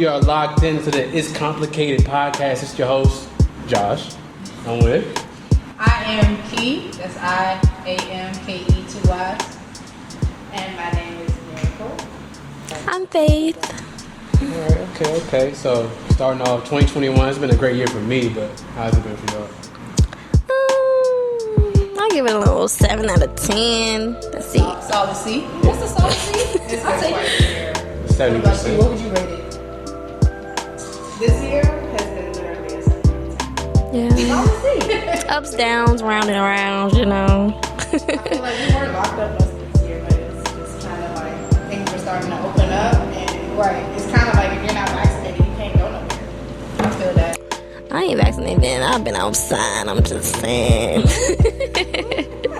You are locked into the It's Complicated podcast. It's your host, Josh. I'm with. I am Key. That's IAMKE2Y. And my name is Miracle. I'm Faith. Alright, okay. So, starting off 2021, it's been a great year for me, but how's it been for y'all? I'll give it a little 7 out of 10. Let's see. Solid C. What's the solid C? I'll take it. 70%. What would you rate it? This year has been literally a 7 out of 10. Yeah. Solid C. Ups, downs, round and around, you know. I feel like we weren't locked up most of this year, but it's just kind of like things are starting to open up. And right, it's kind of like if you're not vaccinated, you can't go nowhere. I feel that. I ain't vaccinated. I've been outside. I'm just saying.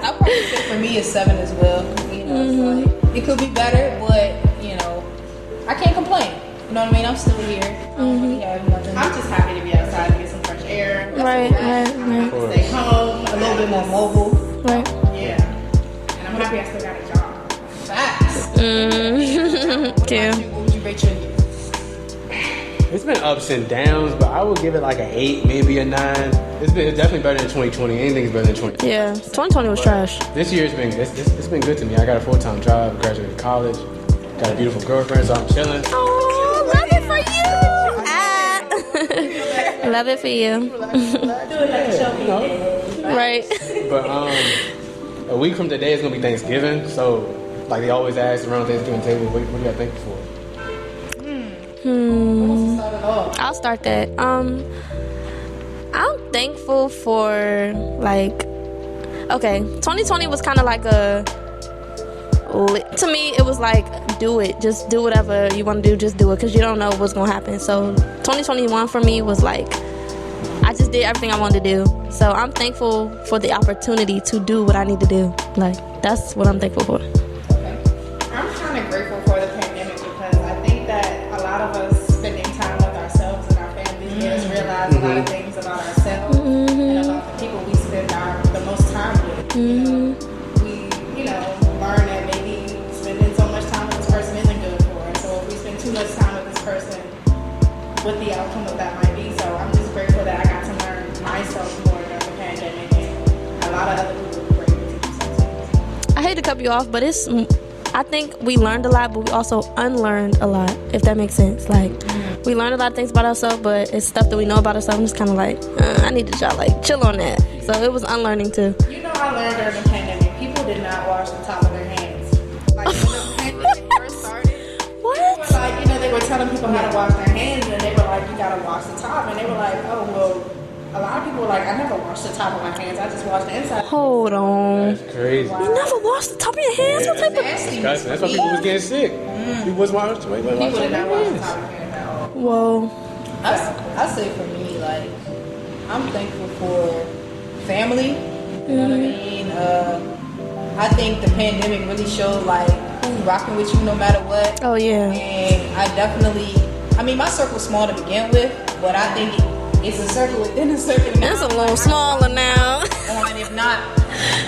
I'll probably say for me it's 7 as well. You know, it's like it could be better, but you know, I can't complain. You know what I mean? I'm still here. I don't really have nothing. I'm just happy to be outside and get some fresh air. Right. Stay home, a little bit more mobile. Right. Yeah. And I'm happy I still got a job. Facts. Too. What would you rate your year? It's been ups and downs, but I would give it like an 8, maybe a 9. It's definitely better than 2020. Anything's better than 2020. Yeah. 2020 was trash. This year's been it's been good to me. I got a full-time job, graduated college, got a beautiful girlfriend, so I'm chilling. Oh, love it for you. Love it for you. Right. But a week from today is gonna be Thanksgiving, so like they always ask around Thanksgiving table, what are y'all thankful for? I'll start that. I'm thankful for like. Okay, 2020 was kind of like to me it was like do it, just do whatever you want to do, just do it, because you don't know what's gonna happen. So 2021 for me was like I just did everything I wanted to do. So I'm thankful for the opportunity to do what I need to do. Like that's what I'm thankful for. Okay. I'm kind of grateful for the pandemic because I think that a lot of us spending time with ourselves and our families made us realize a lot of things about ourselves and about the people we spend the most time with. We learn that maybe spending so much time with this person isn't good for us. So if we spend too much time with this person, what the outcome of that might be. So I'm just grateful that I got to learn myself more during the pandemic, and a lot of other people were able to do something. I hate to cut you off, but I think we learned a lot, but we also unlearned a lot, if that makes sense. Like, we learned a lot of things about ourselves, but it's stuff that we know about ourselves. I'm just kind of like, I need to chill on that. So it was unlearning too. You know, I learned during the pandemic, people did not wash the top of their hands. Like, when the pandemic first started, What? they were telling people how to wash their hands, and they were like, you gotta wash the top. And they were like, oh, well, a lot of people were like, I never wash the top of my hands, I just wash the inside. Hold on. That's crazy. Wow. You never washed the top of your hands? What type of... Nasty. That's why people was getting sick. People was washing. People did not wash the top of their hands at all. Whoa. I say for me, like, I'm thankful for family. You know what I mean? I think the pandemic really showed like who's rocking with you no matter what. Oh, yeah. And my circle's small to begin with, but I think it's a circle within a circle. It's a little smaller now. And if not,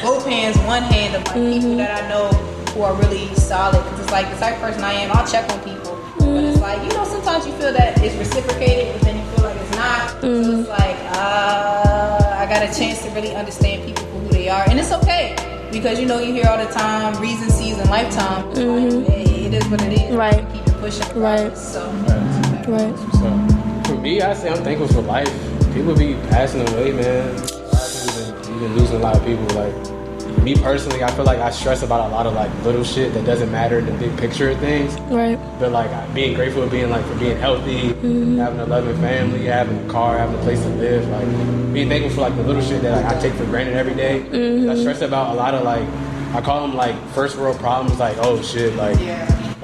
both hands, one hand of like people that I know who are really solid. Because it's like the type of person I am, I'll check on people. But it's like, sometimes you feel that it's reciprocated, but then you feel like it's not. So it's like, I got a chance to really understand people for who they are. And it's okay. Because you hear all the time, reason, season, lifetime. Like, it is what it is. Right. Keep it pushing. Right. So. Right. So, for me, I say I'm thankful for life. People be passing away, man. A lot of people been losing a lot of people. Like, me personally, I feel like I stress about a lot of like little shit that doesn't matter in the big picture of things. Right. But like being grateful for being healthy, having a loving family, having a car, having a place to live, like being thankful for like the little shit that I take for granted every day. I stress about a lot of like, I call them like first world problems, like, oh shit, like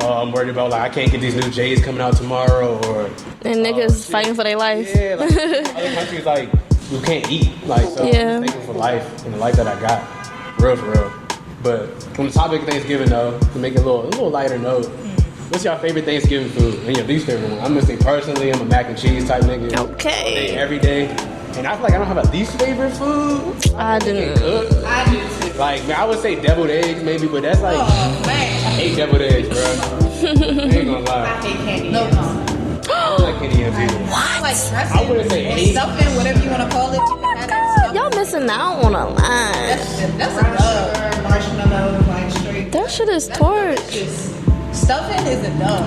I'm worried about like I can't get these new J's coming out tomorrow, or And niggas fighting for their life. yeah, like other countries like you can't eat, like so I'm just thankful for life and the life that I got. For real. But on the topic of Thanksgiving, though, to make it a little lighter note, what's your favorite Thanksgiving food and your least favorite one? I'm gonna say personally, I'm a mac and cheese type nigga. Okay. Every day. And I feel like I don't have a least favorite food. I didn't. I do too. Like, man, I would say deviled eggs maybe, but that's like, Oh, man. I hate deviled eggs, bro. I ain't gonna lie. I hate candy. No comment. I don't stuffings either. I like dressing. I wouldn't say or hate. stuffing, whatever you want to call it. You can have that stuffing. Y'all missing out on a line. That's a dub. Marshmallows, like straight. That shit is torch. Stuffing is a dub.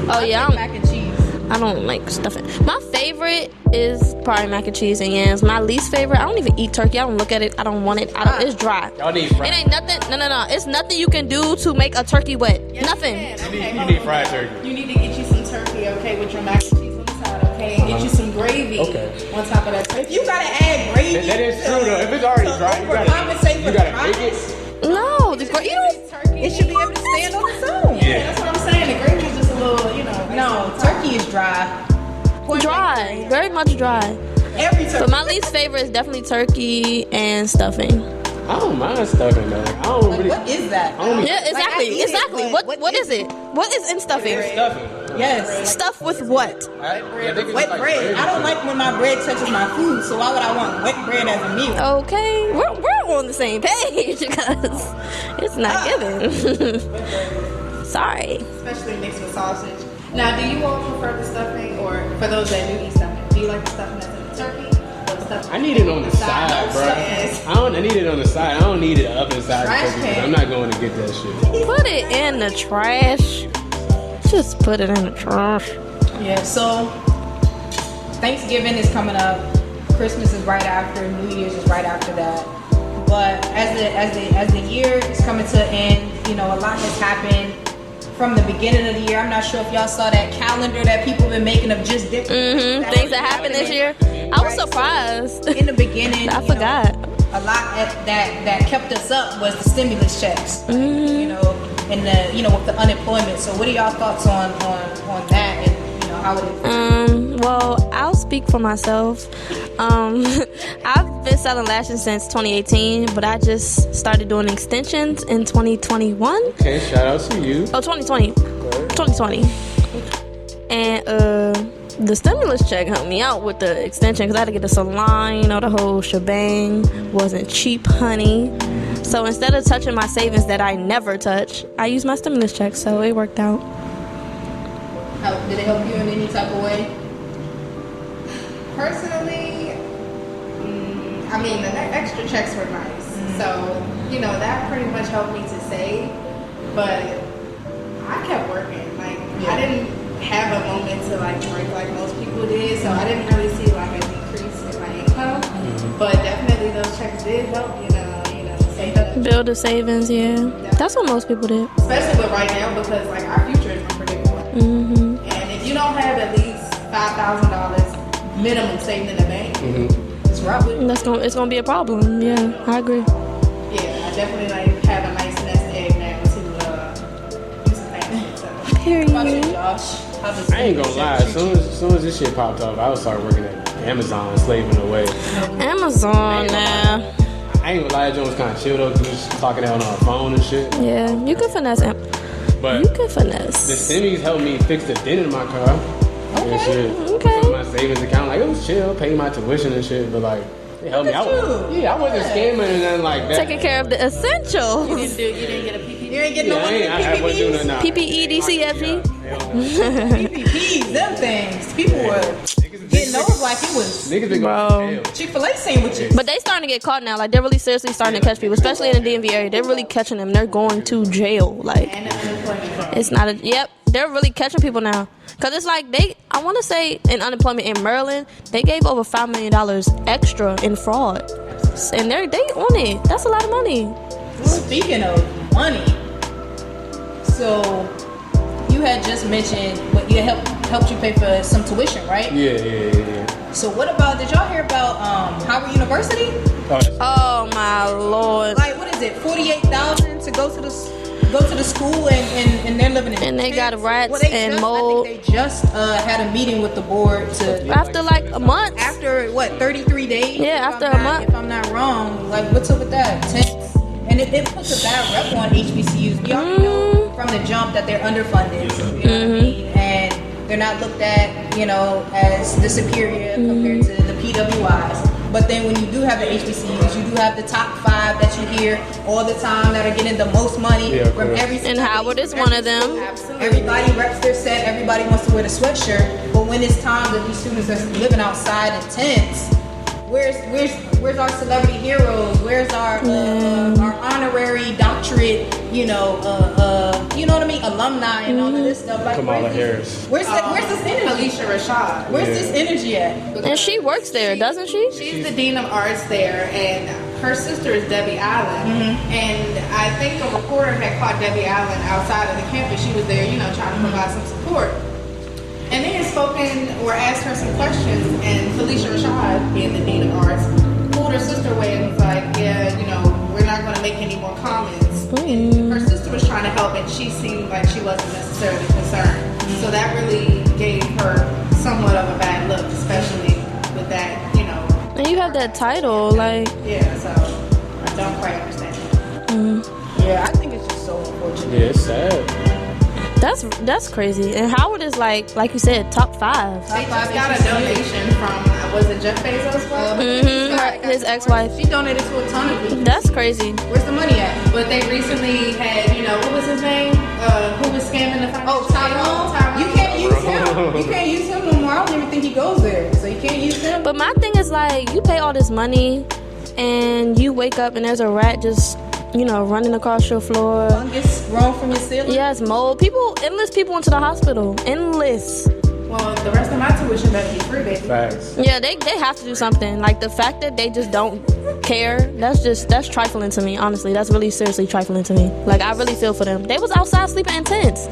Oh yeah, Mac and cheese. I don't like stuffing. My favorite is probably mac and cheese and yams. My least favorite, I don't even eat turkey. I don't look at it. I don't want it. It's dry. Y'all need It fried. ain't nothing. No. It's nothing you can do to make a turkey wet. Yes, Nothing. You need fried turkey. You need to get you some turkey, okay, with your mac and cheese on the side, okay, and get you some gravy on top of that turkey. If you gotta add gravy, That is true though. If it's already dry, you compensate for the gotta make dryness. it. No, the you don't. Turkey, it should be able to stand on its own. Yeah. That's what I'm saying. The gravy is just a little, No, turkey is dry. Dry, very much dry. Every turkey. But my least favorite is definitely turkey and stuffing. I don't mind stuffing though. I don't really. What is that? I don't Yeah, Like, I eat exactly. it, What but is it? What is in stuffing? stuffing. Yes. Stuff with what? Wet bread. I don't like when my bread touches my food, so why would I want wet bread as a meal? Okay, we're on the same page because it's not given. Sorry. Especially mixed with sausage. Now, do you all prefer the stuffing, or for those that do eat stuffing, do you like the stuffing that's in the turkey? Or the stuffing I need it on the side, bro. Yes. I need it on the side. I don't need it up inside Trash the turkey. can. I'm not going to get that shit. Put it in the trash. Just put it in the trash. Yeah, so Thanksgiving is coming up. Christmas is right after. New Year's is right after that. But as the year is coming to an end, a lot has happened from the beginning of the year. I'm not sure if y'all saw that calendar that people have been making of just different Things that happened this year. I was surprised. In the beginning, I forgot. A lot that kept us up was the stimulus checks, and with the unemployment. So, what are y'all thoughts on that, and how it is? Well, I'll speak for myself. I've been selling lashes since 2018, but I just started doing extensions in 2021. Okay, shout out to you. Oh, 2020. 2020. And the stimulus check helped me out with the extension because I had to get a salon, the whole shebang. Wasn't cheap, honey. So instead of touching my savings that I never touch, I used my stimulus check, so it worked out. Did it help you in any type of way? Personally, the extra checks were nice. So, that pretty much helped me to save. But I kept working. I didn't have a moment to break like most people did. So I didn't really see a decrease in my income. But definitely those checks did help, save up. Build the savings, yeah. That's what most people did. Especially with right now because our future is unpredictable. And if you don't have at least $5,000 minimum saved in the bank, it's rough. It's gonna be a problem. Yeah, I agree. Yeah, I definitely have a nice nest egg now to do some things. So. Period. How about you, Josh? I ain't gonna lie. As soon as this shit popped off, I would start working at Amazon, slaving away. Amazon now. I ain't gonna lie, that joint was kind of chill though, because we was talking out on our phone and shit. Yeah, you can finesse it. But You can finesse. the stimmies helped me fix the dent in my car. And shit. Okay. From my savings account, it was chill, paying my tuition and shit, but it helped me out. Yeah, I wasn't scamming or nothing like that. Taking care of the essentials. You didn't get a PPP. You didn't get no money in I wasn't doing PPPs. nothing. PPE, DCFG. PPPs, them things. People were getting those like it was Niggas been Bro. going to jail. Chick-fil-A sandwiches. But they starting to get caught now. They're really seriously starting to catch people, especially in the DMV area. They're really catching them. They're going to jail. And the unemployment. It's not yep. They're really catching people now. Cause it's I want to say in unemployment in Maryland, they gave over $5 million extra in fraud, and they on it. That's a lot of money. Speaking of money, so you had just mentioned what you helped you pay for some tuition, right? Yeah. So what about? Did y'all hear about Howard University? Oh my lord! What is it? $48,000 to go to the school and they're living in And they got rats and I mold. think they just had a meeting with the board to After a month. after 33 days. Yeah, if after I'm a month. If I'm not wrong, what's up with that? And it puts a bad rep on HBCUs. We already know from the jump that they're underfunded. You know what I mean? And they're not looked at, as the superior compared to the PWIs. But then when you do have the HBCUs, you do have the top 5 that you hear all the time that are getting the most money from every. And Howard is one of them. Everybody reps their set. Everybody wants to wear the sweatshirt. But But when it's time that these students are living outside in tents, where's our celebrity heroes? Where's our honorary doctorate? You know what I mean? Alumni and all of this stuff. Like Kamala Harris. Where's this energy? Alicia Rashad. Where's this energy at? And she works there, doesn't she? She's the dean of arts there, and her sister is Debbie Allen. And I think a reporter had caught Debbie Allen outside of the campus. She was there, trying to provide some support. And they had spoken or asked her some questions, and Felicia Rashad, being the dean of arts, pulled her sister away and was like, we're not going to make any more comments. And her sister was trying to help, and she seemed like she wasn't necessarily concerned. So that really gave her somewhat of a bad look, especially with that, And you have that title, like... Yeah, so I don't quite understand that. Yeah, I think it's just so unfortunate. Yeah, it's sad. That's crazy. And Howard is like you said, top 5. They just got a donation from, was it Jeff Bezos? His ex-wife. She donated to a ton of people. That's crazy. Where's the money at? But they recently had, what was his name? Who was scamming the financial Tyrone. You can't use him. You can't use him no more. I don't even think he goes there. So you can't use him. But my thing is like, you pay all this money and you wake up and there's a rat just, running across your floor. Fungus growing from your ceiling. Yes, mold. Endless people went to the hospital. Endless. Well, the rest of my tuition better be free, baby. Facts. Yeah, they have to do something. Like the fact that they just don't care, that's trifling to me, honestly. That's really seriously trifling to me. Like I really feel for them. They was outside sleeping in tents.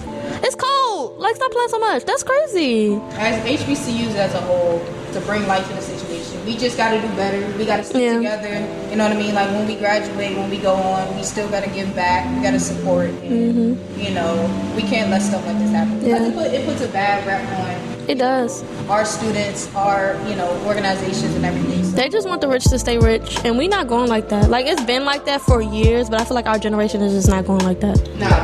It's cold. Like stop playing so much. That's crazy. As HBCUs as a whole, to bring life to the situation, we just got to do better. We got to stick together. You know what I mean? Like when we graduate, when we go on, we still got to give back. We got to support. And, we can't let stuff like this happen. Because it puts a bad rep on. It does. Our students, our organizations and everything. So. They just want the rich to stay rich, and we not going like that. Like it's been like that for years, but I feel like our generation is just not going like that. Not at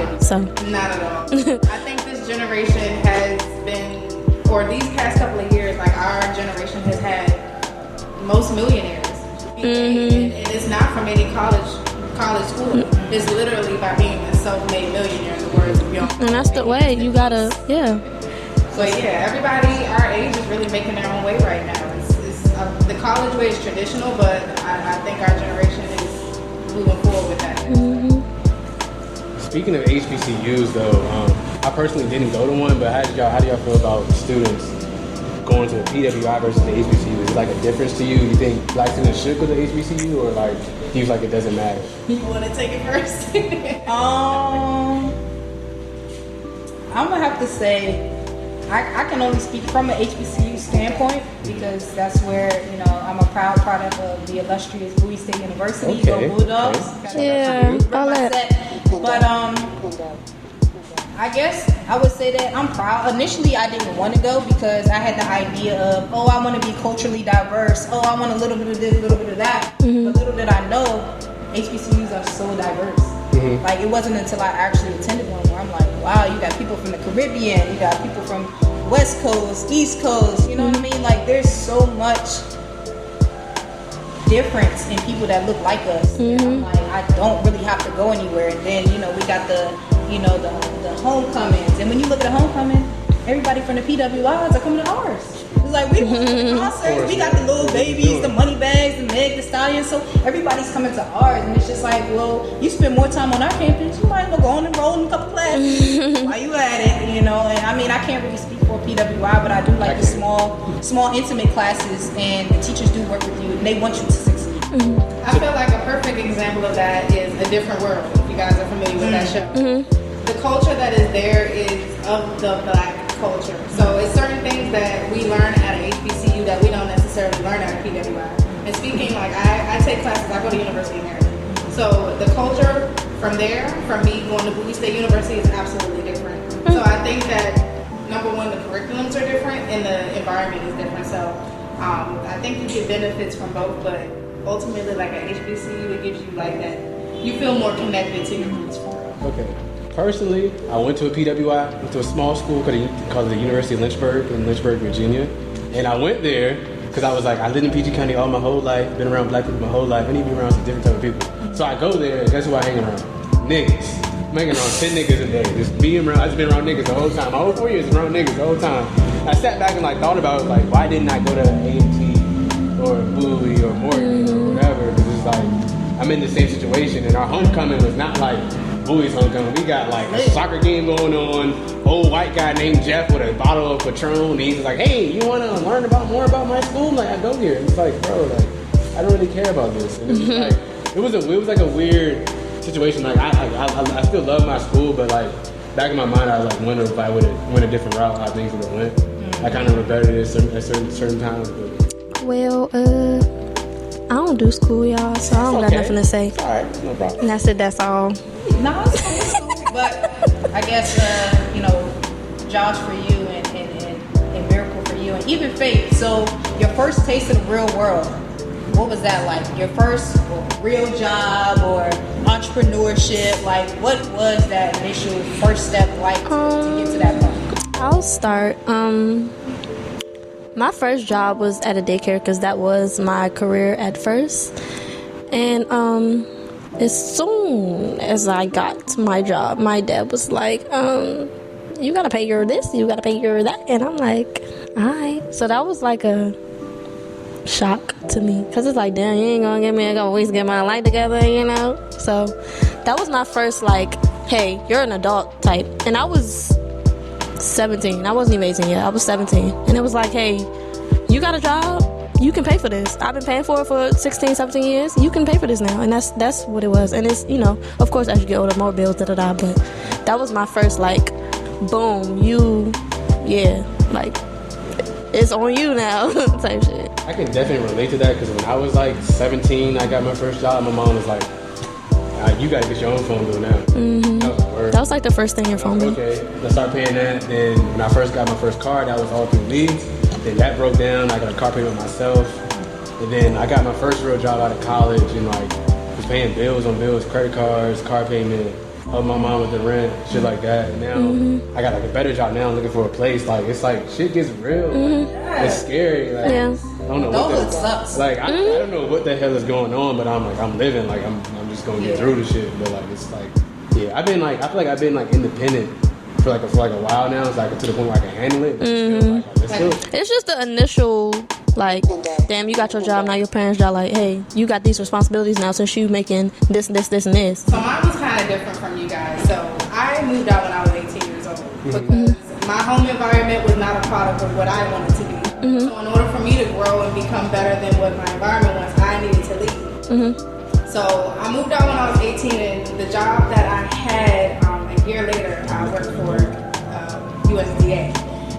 all. I think this generation has been, or these past couple of years, like our generation has had most millionaires, and it's not from any college school. It's literally by being a self-made millionaire, in the words of Young. And that's the way you gotta, So everybody our age is really making their own way right now. The college way is traditional, but I think our generation is moving forward with that. Speaking of HBCUs, though, I personally didn't go to one, but how do y'all feel about students going to a PWI versus the HBCU? Is it like a difference to you? You think black students should go to HBCU, or like do you feel like it doesn't matter? You want to take it first? I'm gonna have to say I can only speak from an HBCU standpoint because that's where I'm a proud product of the illustrious Bowie State University. Go Bulldogs! All that. But I guess I would say that I'm proud. Initially, I didn't want to go because I had the idea of, I want to be culturally diverse. I want a little bit of this, a little bit of that. But little did I know, HBCUs are so diverse. Like it wasn't until I actually attended one where I'm like, wow, you got people from the Caribbean, you got people from West Coast, East Coast, you know what I mean? Like there's so much difference in people that look like us. I'm like, I don't really have to go anywhere. And then, we got the homecomings. And when you look at the homecoming, everybody from the PWIs are coming to ours. It's like we want the concerts, we got the little babies, the money bags, the Meg, the Stallion, so everybody's coming to ours, and it's just like, well, you spend more time on our campus, you might as well go on and roll in a couple classes while you at it, And I mean, I can't really speak for PWI, but I do like the small intimate classes, and the teachers do work with you, and they want you to succeed. I feel like a perfect example of that is A Different World, if you guys are familiar with that show. The culture that is there is of the black culture. So it's certain things that we learn at a HBCU that we don't necessarily learn at a PWI. And speaking, like I take classes, I go to University of Maryland. So the culture from there, from me going to Bowie State University, is absolutely different. So I think that, number one, the curriculums are different and the environment is different. So I think you get benefits from both, but ultimately, like at HBCU, it gives you like that, you feel more connected to your roots for real. Okay. Personally, I went to a PWI, went to a small school called the University of Lynchburg in Lynchburg, Virginia. And I went there because I was like, I lived in PG County all my whole life, been around black people my whole life. I need to be around some different type of people. So I go there, and guess who I hang around? Niggas. I'm hanging around 10 niggas a day. Just being around, I just been around niggas the whole time. My whole 4 years around niggas the whole time. I sat back and like thought about like why didn't I go to A&T or Bowie or Morgan or whatever? Because it's like I'm in the same situation, and our homecoming was not like Bowie's homecoming. We got like a soccer game going on. Old white guy named Jeff with a bottle of Patron, and he's like, "Hey, you want to learn more about my school?" I'm like, I go here. And it's like, bro, like I don't really care about this. And it was like it was like a weird situation. Like I still love my school, but like back in my mind, I was like, wonder if I would have went a different route, how things would have went. I kind of regretted it at certain times. But. Well, I don't do school, y'all, so I don't got nothing to say. It's all right, no problem. And that's it. That's all. No, it's cool. But I guess Josh for you and Miracle for you, and even Faith. So your first taste of the real world, what was that like? Your first real job or entrepreneurship? Like, what was that initial first step like to get to that point? I'll start. My first job was at a daycare because that was my career at first. And as soon as I got my job, my dad was like, you gotta pay your this, you gotta pay your that. And I'm like, alright. So that was like a shock to me because it's like, damn, you ain't gonna get me, I gotta always get my life together, you know? So that was my first like, hey, you're an adult type. And I was 17. I wasn't even 18 yet. I was 17. And it was like, hey, you got a job? You can pay for this. I've been paying for it for 16, 17 years. You can pay for this now. And that's what it was. And it's, of course, as you get older, more bills, but that was my first, like, boom, like, it's on you now type shit. I can definitely relate to that because when I was like 17, I got my first job. My mom was like, you gotta get your own phone bill now. Mm-hmm. That was like the first thing your phone bill. Okay, let's start paying that. Then when I first got my first car, that was all through leads. Then that broke down. I got a car payment myself. And then I got my first real job out of college and like was paying bills on bills, credit cards, car payment, helping my mom with the rent, shit like that. And now I got like a better job now. I'm looking for a place. Like it's like shit gets real. Like, it's scary. Like, yeah. I don't know what the sucks. Like I don't know what the hell is going on, but I'm living. Like I'm just gonna get through the shit. But like it's like I feel like I've been like independent for like a while now. It's like to the point where I can handle it. But it's just the initial like, damn, you got your job now. Your parents' job, like, hey, you got these responsibilities now since you making this, and this. So mine was kind of different from you guys. So I moved out when I was 18 years old because my home environment was not a product of what I wanted to be. So in order for me to grow and become better than what my environment was, I needed to leave. So I moved out when I was 18, and the job that I had a year later, I worked for USDA.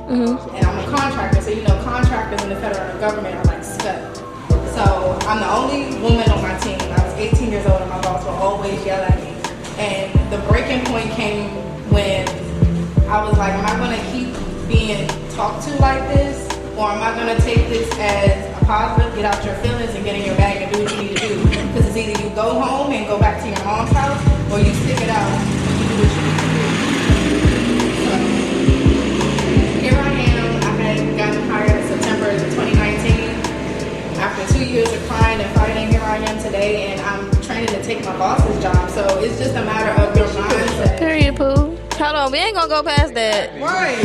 And I'm a contractor, so contractors in the federal government are like stuck. So I'm the only woman on my team. I was 18 years old, and my boss would always yell at me. And the breaking point came when I was like, am I going to keep being talked to like this? Or am I going to take this as a positive, get out your feelings and get in your bag and do what you need to do? Because it's either you go home and go back to your mom's house, or you stick it out and you do what you need to do. So here I am. I had gotten hired in September 2019. After 2 years of crying and fighting, here I am today, and I'm training to take my boss's job. So it's just a matter of your mindset. Period, Pooh. Hold on, we ain't gonna go past that. Right.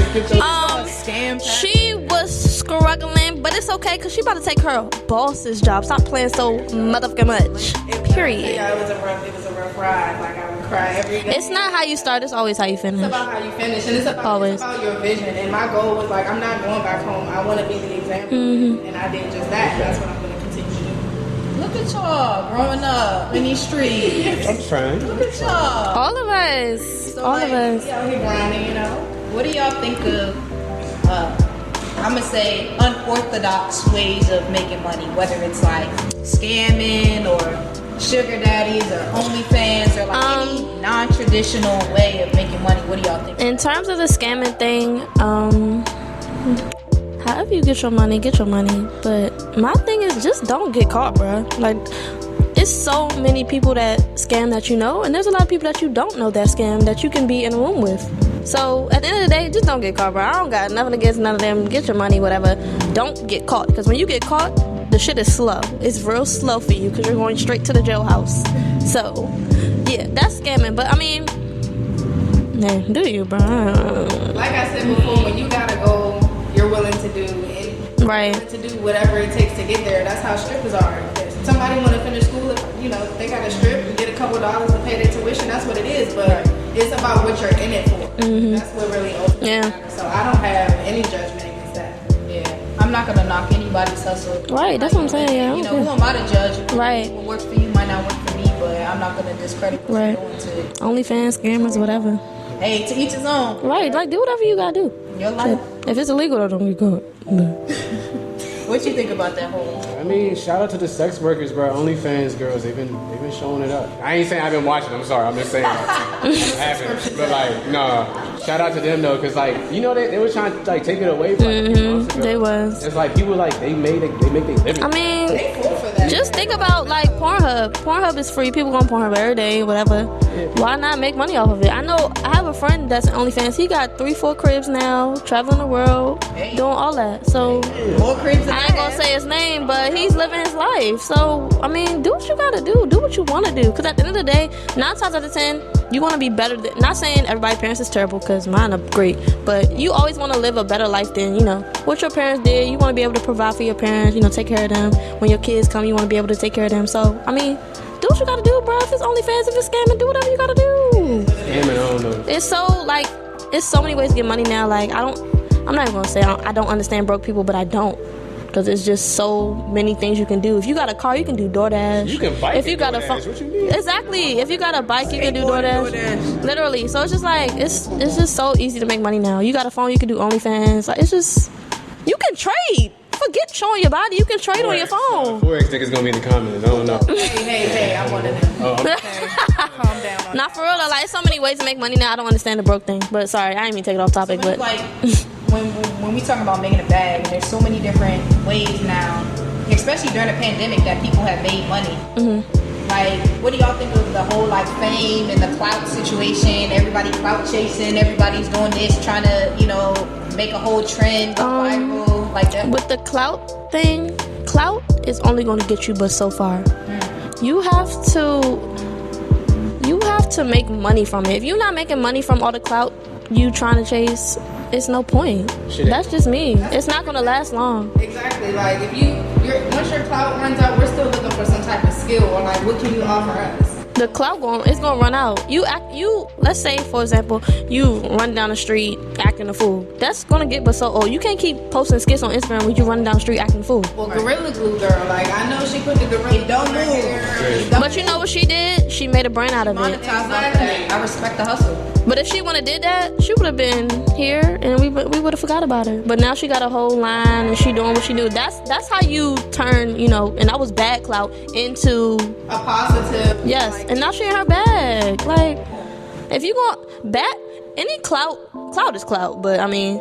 She was struggling, but it's okay because she about to take her boss's job. Stop playing so motherfucking much. Period. Yeah, it was a rough ride. Like I would cry every day. It's not how you start, it's always how you finish. It's about how you finish, and it's about your vision. And my goal was like, I'm not going back home. I want to be the example, and I did just that. And that's what I'm going to continue to do. Look at y'all growing up in these streets. I'm trying. Look at y'all. All of us. So all of us. We out here grinding, What do y'all think of, I'm going to say, unorthodox ways of making money? Whether it's like scamming or sugar daddies or OnlyFans or like any non-traditional way of making money. What do y'all think? In terms of the scamming thing, however you get your money, get your money. But my thing is just don't get caught, bro. Like, it's so many people that scam that you know, and there's a lot of people that you don't know that scam that you can be in a room with. So at the end of the day, just don't get caught, bro. I don't got nothing against none of them. Get your money, whatever. Don't get caught, because when you get caught, the shit is slow. It's real slow for you because you're going straight to the jailhouse. So yeah, that's scamming. But I mean, man, do you, bro? Like I said before, when you gotta go your you're willing to do and Right. willing to do whatever it takes to get there. That's how strippers are. If somebody want to finish school, if they got to strip and get a couple dollars to pay their tuition, that's what it is. But it's about what you're in it for. That's what really ultimately matters. So I don't have any judgment against that. Yeah, I'm not gonna knock anybody's hustle. Right, that's what I'm saying. Yeah, You know, who am I to judge? Right. What works for you might not work for me, but I'm not gonna discredit what Right. you're doing to. OnlyFans, scammers, whatever. Hey, to each his own. Right, like do whatever you gotta do. Your life. If it's illegal, don't be good. What you think about that whole? I mean, shout out to the sex workers, bro. OnlyFans girls, they've been showing it up. I ain't saying I've been watching. I'm sorry, I'm just saying I haven't. But like, no, shout out to them though, cause like they were trying to like take it away from like, a few months ago. They was. It's like people like they make their living. I mean, They full for that. just think about like Pornhub. Pornhub is free. People go on Pornhub every day, whatever. Why not make money off of it? I know I have a friend that's an OnlyFans. He got 3-4 cribs now, traveling the world, doing all that. So More cribs than I ain't gonna say his name, but he's living his life. So I mean, do what you gotta do. Do what you want to do. Cause at the end of the day, 9 times out of 10, you want to be better. Not saying everybody's parents is terrible, cause mine are great. But you always want to live a better life than what your parents did. You want to be able to provide for your parents. Take care of them. When your kids come, you want to be able to take care of them. So I mean, do what you gotta do, bro. If it's OnlyFans, if it's scamming, do whatever you gotta do. Scamming, I don't know. It's so many ways to get money now. Like I'm not even gonna say I don't understand broke people, but I don't. Because it's just so many things you can do. If you got a car, you can do DoorDash. You can bike. If you got a phone, what you mean? exactly. If you got a bike, you can do DoorDash. Literally. So it's just like it's just so easy to make money now. You got a phone, you can do OnlyFans. Like it's just you can trade. Forget showing your body. You can trade on your phone. Forex niggas gonna be in the comments. I don't know. Hey, I'm one of them. Oh, Calm down. On Not for real though. Like so many ways to make money now. I don't understand the broke thing. But sorry, I didn't mean to take it off topic. But But like when we talk about making a bag, there's so many different ways now, especially during the pandemic, that people have made money. Like, what do y'all think of the whole like fame and the clout situation? Everybody clout chasing. Everybody's doing this, trying to make a whole trend, go viral, like that. with the clout thing, clout is only going to get you but so far. You have to make money from it. If you're not making money from all the clout you trying to chase, it's no point. That's just me. It's not going to last long. Exactly. Like if once your clout runs out, we're still looking for some type of skill or like what can you offer us? The clout it's gonna run out. Let's say for example, you run down the street acting a fool. That's gonna get but so old. You can't keep posting skits on Instagram when you run down the street acting a fool. Well, Gorilla Glue girl, like I know she put the gorilla. Don't glue move. there. But you know what she did? She made a brand out of it. Monetize off that. I respect the hustle. But if she would have did that, she would have been here and we would have forgot about her. But now she got a whole line and she doing what she do. That's how you turn, and that was bad clout into A positive. yes. Like, And now she in her bag. Like if you go back any clout is clout. But I mean,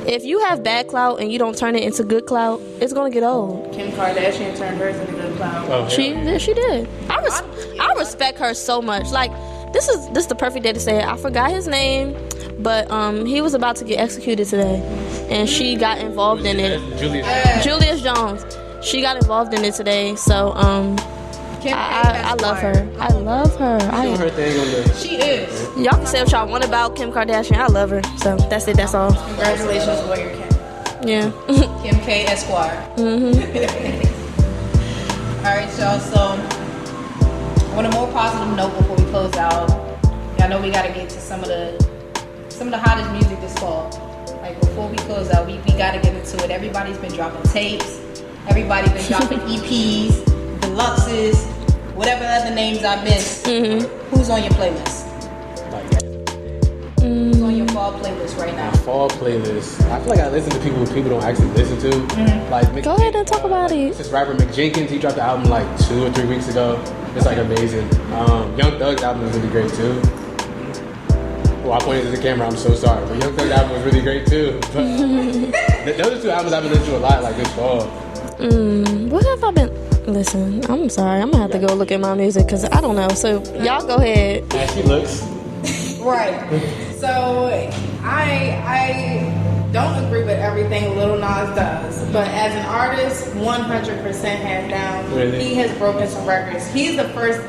if you have bad clout and you don't turn it into good clout, it's gonna get old. Kim Kardashian turned hers into good clout. oh, She did. I respect her so much. Like this is the perfect day to say it. I forgot his name, but he was about to get executed today, and she got involved in it. Julius Jones. She got involved in it today. So I love her. I love her. Doing her thing on the. She is. Y'all can say what y'all want about Kim Kardashian. I love her. So that's it. That's all. Congratulations, lawyer Kim. Yeah. Kim K Esquire. All right, y'all. So on a more positive note, before we close out, I know we got to get to some of the hottest music this fall. Like before we close out, we got to get into it. Everybody's been dropping tapes. Everybody's been dropping EPs, deluxes, whatever other names I missed. Who's on your playlist? Who's on your fall playlist right now? Fall playlist. I feel like I listen to people don't actually listen to. Like Go ahead and talk about it. This rapper McJenkins, he dropped the album like 2 or 3 weeks ago. It's like amazing. Young Thug's album is really great too. Well, I pointed to the camera, I'm so sorry. But Young Thug's album was really great too. But those are 2 albums I've been listening to a lot like this fall. What have I been? Listen, I'm sorry. I'm gonna have to go look at my music because I don't know. So y'all go ahead. As she looks. Right. So I don't agree with everything Lil Nas does, but as an artist, 100% hands down, Really? he has broken some records. He's the first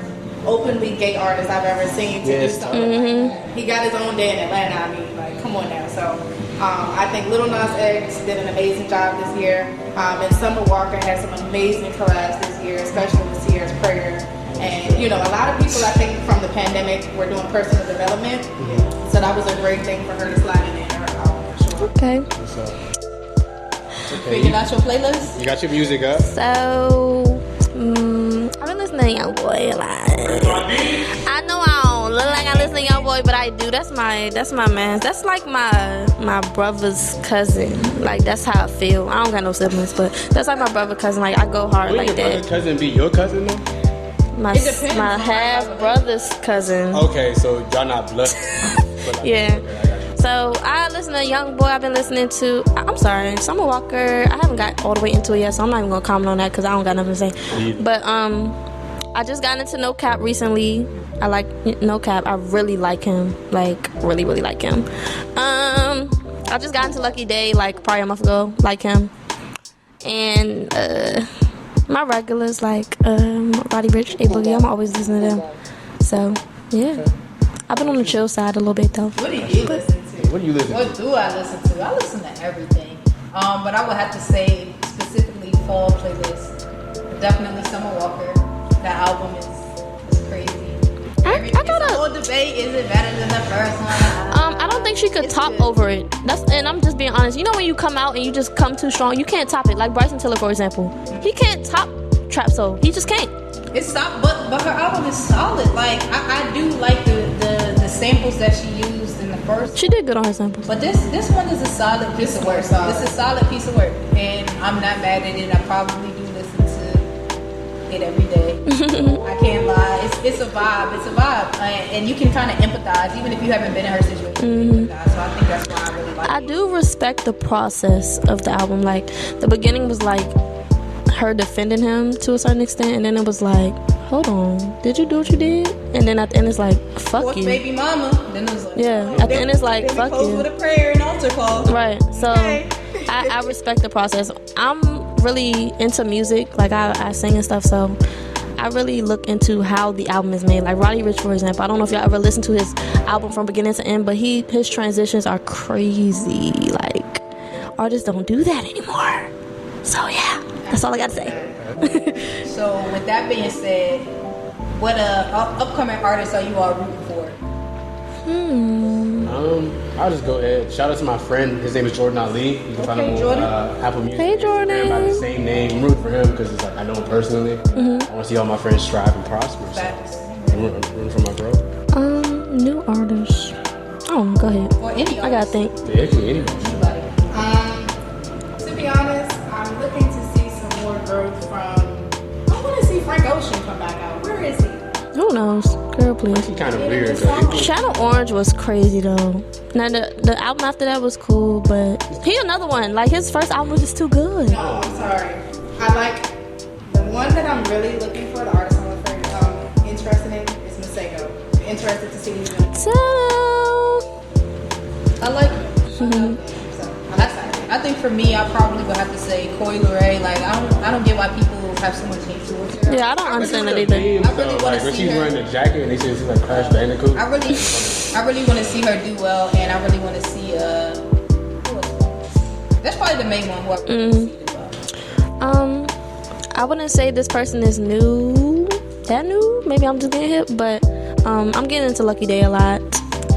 openly gay artist I've ever seen to Yes. do something like that. He got his own day in Atlanta. I mean, like, come on now. So I think Lil Nas X did an amazing job this year. And Summer Walker had some amazing collabs this year, especially with Sierra's Prayer. And, you know, a lot of people, I think, from the pandemic were doing personal development. So that was a great thing for her to slide in her album, for sure. Okay. Figured out your playlist? You got your music up? So, I've been listening to Young Boy a lot. I know I don't look like I listen to Young Boy, but I do. That's my man. That's like my brother's cousin. Like, that's how I feel. I don't got no siblings, but that's like my brother's cousin. Like, I go hard like your that. brother's cousin be your cousin though? My half brother's cousin. Okay, so y'all not blood. Yeah. Okay, I got you. So I listen to Young Boy. I've been listening to. I'm sorry, Summer Walker. I haven't got all the way into it yet, so I'm not even gonna comment on that because I don't got nothing to say. But I just got into No Cap recently. I like No Cap. I really like him. Like really like him. I just got into Lucky Day like probably a month ago. Like him. And my regulars like Roddy Ricch, A-Boogie. I'm always listening to them. So yeah, I've been on the chill side a little bit though. What do you listen to? What do you listen to? What do I listen to? I listen to everything. But I would have to say specifically fall playlist. Definitely Summer Walker. That album is crazy. I got a whole debate. Is it better than the first one? I don't think she could top over it. And I'm just being honest. You know when you come out and you just come too strong, you can't top it. Like Bryson Tiller, for example, he can't top Trap Soul. He just can't. It's not, but her album is solid. Like I do like the samples that she used in the first. She did good on her samples. But this one is a solid piece of work. This is a solid piece of work, and I'm not mad at it. I probably do listen to it every day. I can't lie. It's a vibe. It's a vibe, and you can kind of empathize even if you haven't been in her situation. So I think that's why I really like it. I do respect the process of the album. Like the beginning was like her defending him to a certain extent, and then it was like, hold on, did you do what you did? And then at the end it's like, fuck Fourth you. baby mama. Then it was like, Yeah, at the end it's like, fuck close you. with a prayer and altar call. Right. So I respect the process. I'm really into music. Like I sing and stuff, so I really look into how the album is made. Like Roddy Ricch, for example. I don't know if y'all ever listened to his album from beginning to end, but his transitions are crazy. Like artists don't do that anymore. So yeah, that's all I gotta say. So with that being said, what upcoming artists are you all rooting for? I'll just go ahead. Shout out to my friend. His name is Jordan Ali. You can find him Jordan. on Apple Music. Hey, Instagram, Jordan. by the same name. I'm rooting for him because it's like I know him personally. I want to see all my friends strive and prosper. So Facts. I'm rooting for my bro. New artists. Oh, go ahead. Or any I gotta think. Yeah, it can be anybody. To be honest, I'm looking to see some more growth from. I want to see Frank Ocean come back out. Where is he? Who knows? Girl, please. He kind of weird though. Channel Orange was crazy though. Now the album after that was cool, but he another one. Like his first album was just too good. No, I'm sorry. I like the one that I'm really looking for. The artist I'm interested in is Masego. Interested to see what he's doing. So, I like it. So I'm excited. I think for me, I probably would have to say Coi Leray. Like I don't get why people have so much hate towards her. yeah, I don't understand that either. I really wanna like when see she's her. wearing the jacket and they say she's like Crash Bandicoot. I really want to see her do well, and I really want to see who else? That's probably the main one who I really want to see do well. I wouldn't say this person is new. That new? Maybe I'm just getting hip, but I'm getting into Lucky Day a lot.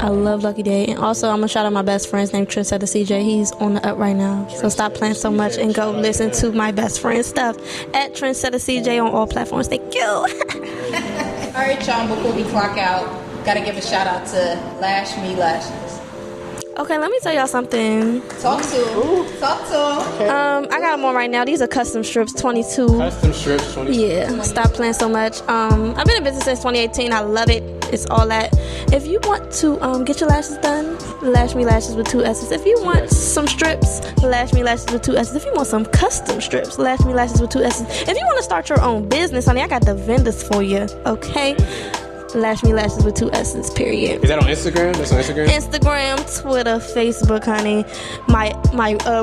I love Lucky Day, and also I'm gonna shout out my best friend's named Trendsetter CJ. He's on the up right now, so stop playing so much and go listen to my best friend's stuff at Trendsetter CJ on all platforms. Thank you. All right, y'all. Before we clock out, gotta give a shout out to Lash Me Lashes. Okay, let me tell y'all something. Talk to him. I got them on right now. These are custom strips, 22. Custom strips, 20. Yeah, stop playing so much. I've been in business since 2018. I love it. It's all that. If you want to get your lashes done, Lash Me Lashes with 2 S's. If you want some strips, Lash Me Lashes with 2 S's. If you want some custom strips, Lash Me Lashes with 2 S's. If you want to start your own business, honey, I got the vendors for you. Okay. Lash Me Lashes with 2 S's, period. Is that on Instagram? That's on Instagram? Instagram, Twitter, Facebook, honey. My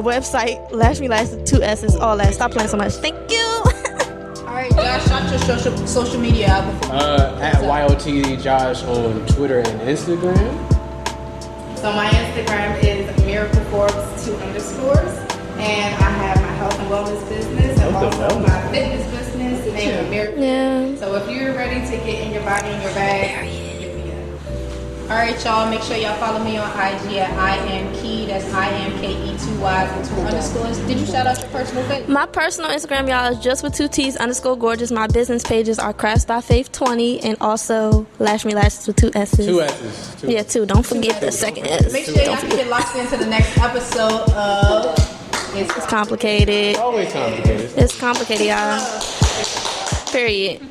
website, Lash Me Lashes with 2 S's, all that. Stop playing so much. Thank you. All right, Josh, shout your social media out before. At YOT Josh on Twitter and Instagram. So my Instagram is Miracle Forbes 2 underscores. And I have my health and wellness business and also my fitness business named Miracle. Yeah. So if you're ready to get in your body and your bag, hit me up. All right, y'all. Make sure y'all follow me on IG at IamKey. That's IamKE 2 Y's and 2 underscores. Did you shout out your personal page? My personal Instagram, y'all, is just with 2 T's _gorgeous. My business pages are Crafts by Faith 20 and also Lash Me Lashes with 2 S's. 2 S's. Yeah, 2. Don't forget the second S. Make sure y'all can get locked into the next episode of It's complicated. Always complicated. It's complicated, y'all. Period.